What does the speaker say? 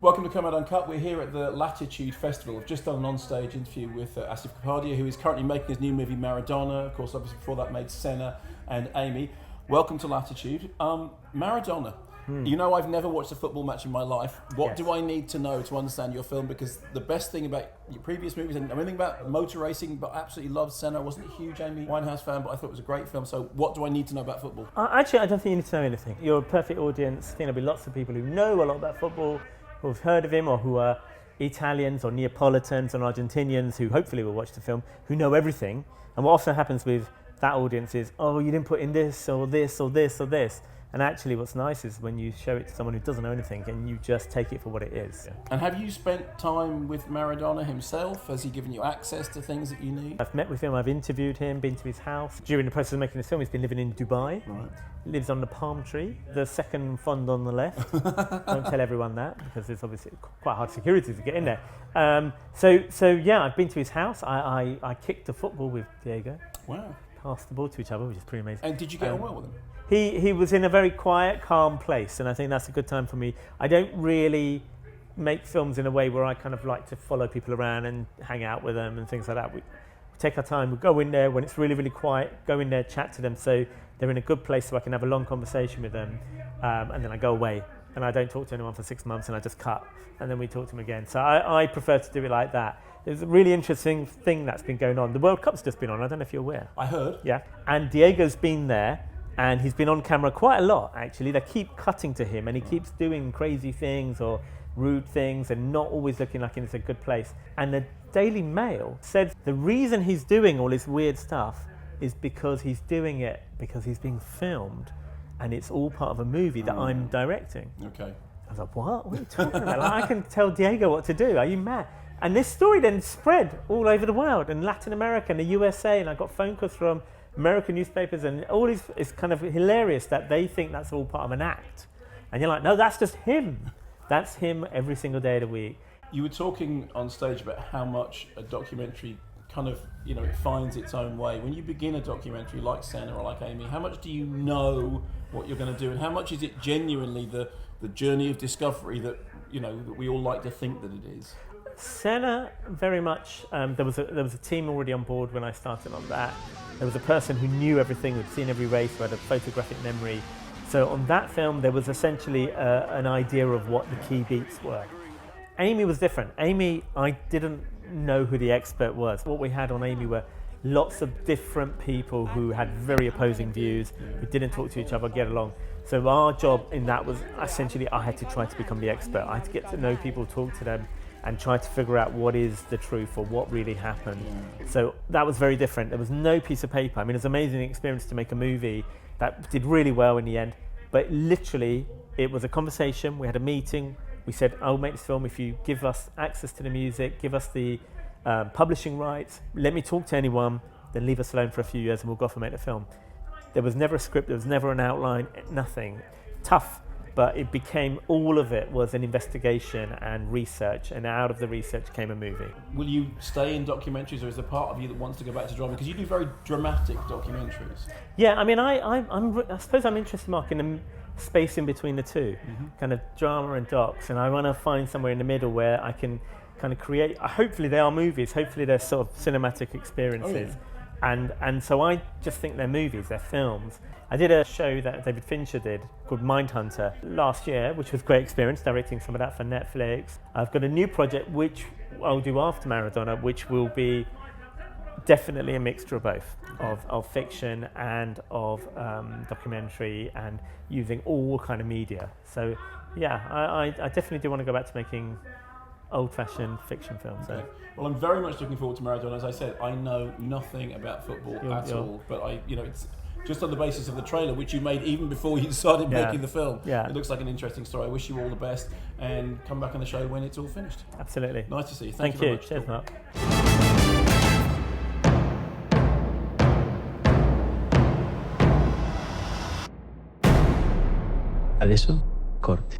Welcome to Kermode Uncut. We're here at the Latitude Festival. I've just done an on-stage interview with Asif Kapadia, who is currently making his new movie Maradona. Of course, obviously before that made Senna and Amy. Welcome to Latitude. Maradona. You know, I've never watched a football match in my life. What do I need to know to understand your film? Because the best thing about your previous movies, and everything about motor racing, but I absolutely loved Senna. I wasn't a huge Amy Winehouse fan, but I thought it was a great film. So what do I need to know about football? Actually, I don't think you need to know anything. You're a perfect audience. I think there'll be lots of people who know a lot about football, who've heard of him, or who are Italians or Neapolitans or Argentinians who hopefully will watch the film, who know everything. And what often happens with that audience is, oh, you didn't put in this or this or this or this. And actually what's nice is when you show it to someone who doesn't know anything and you just take it for what it is. Yeah. And have you spent time with Maradona himself? Has he given you access to things that you need? I've met with him, I've interviewed him, been to his house. During the process of making this film, he's been living in Dubai. Right. He lives on the palm tree, the second fund on the left. Don't tell everyone that, because there's obviously quite hard security to get in there. So yeah, I've been to his house. I kicked a football with Diego. Wow. Passed the ball to each other, which is pretty amazing. And did you get on well with him? He was in a very quiet, calm place, and I think that's a good time for me. I don't really make films in a way where I kind of like to follow people around and hang out with them and things like that. We take our time, we go in there when it's really, really quiet, go in there, chat to them so they're in a good place so I can have a long conversation with them, and then I go away and I don't talk to anyone for 6 months and I just cut and then we talk to them again. So I prefer to do it like that. There's a really interesting thing that's been going on. The World Cup's just been on, I don't know if you're aware. I heard. Yeah, and Diego's been there. And he's been on camera quite a lot, actually. They keep cutting to him and he keeps doing crazy things or rude things and not always looking like it's a good place. And the Daily Mail said the reason he's doing all this weird stuff is because he's doing it because he's being filmed and it's all part of a movie that I'm directing. Okay. I was like, what? What are you talking about? Like, I can tell Diego what to do. Are you mad? And this story then spread all over the world, in Latin America and the USA, and I got phone calls from American newspapers, and all this is kind of hilarious that they think that's all part of an act. And you're like, no, that's just him. That's him every single day of the week. You were talking on stage about how much a documentary kind of, you know, it finds its own way. When you begin a documentary like Senna or like Amy, how much do you know what you're going to do, and how much is it genuinely the journey of discovery that, you know, that we all like to think that it is? Senna, very much. There was a team already on board when I started on that. There was a person who knew everything, who'd seen every race, who had a photographic memory. So on that film, there was essentially an idea of what the key beats were. Amy was different. Amy, I didn't know who the expert was. What we had on Amy were lots of different people who had very opposing views, who didn't talk to each other, get along. So our job in that was essentially I had to try to become the expert. I had to get to know people, talk to them, and try to figure out what is the truth or what really happened. So that was very different. There was no piece of paper. I mean, it was an amazing experience to make a movie that did really well in the end, but literally it was a conversation. We had a meeting. We said, I'll make this film if you give us access to the music, give us the publishing rights, let me talk to anyone, then leave us alone for a few years and we'll go off and make the film. There was never a script, there was never an outline, nothing. Tough. But it became, all of it was an investigation and research, and out of the research came a movie. Will you stay in documentaries, or is there part of you that wants to go back to drama? Because you do very dramatic documentaries. Yeah, I mean, I suppose I'm interested, Mark, in the space in between the two, kind of drama and docs, and I want to find somewhere in the middle where I can kind of create, hopefully they are movies, hopefully they're sort of cinematic experiences. Oh, yeah. And so I just think they're movies, they're films. I did a show that David Fincher did called Mindhunter last year, which was a great experience, directing some of that for Netflix. I've got a new project which I'll do after Maradona, which will be definitely a mixture of both, of fiction and of documentary, and using all kind of media. So yeah, I definitely do want to go back to making old-fashioned fiction films. Okay. Well, I'm very much looking forward to Maradona. As I said, I know nothing about football at all, but it's just on the basis of the trailer, which you made even before you started making the film. Yeah. It looks like an interesting story. I wish you all the best, and come back on the show when it's all finished. Absolutely. Nice to see you. Thank you very much. Cheers, Mark. Adesso corti.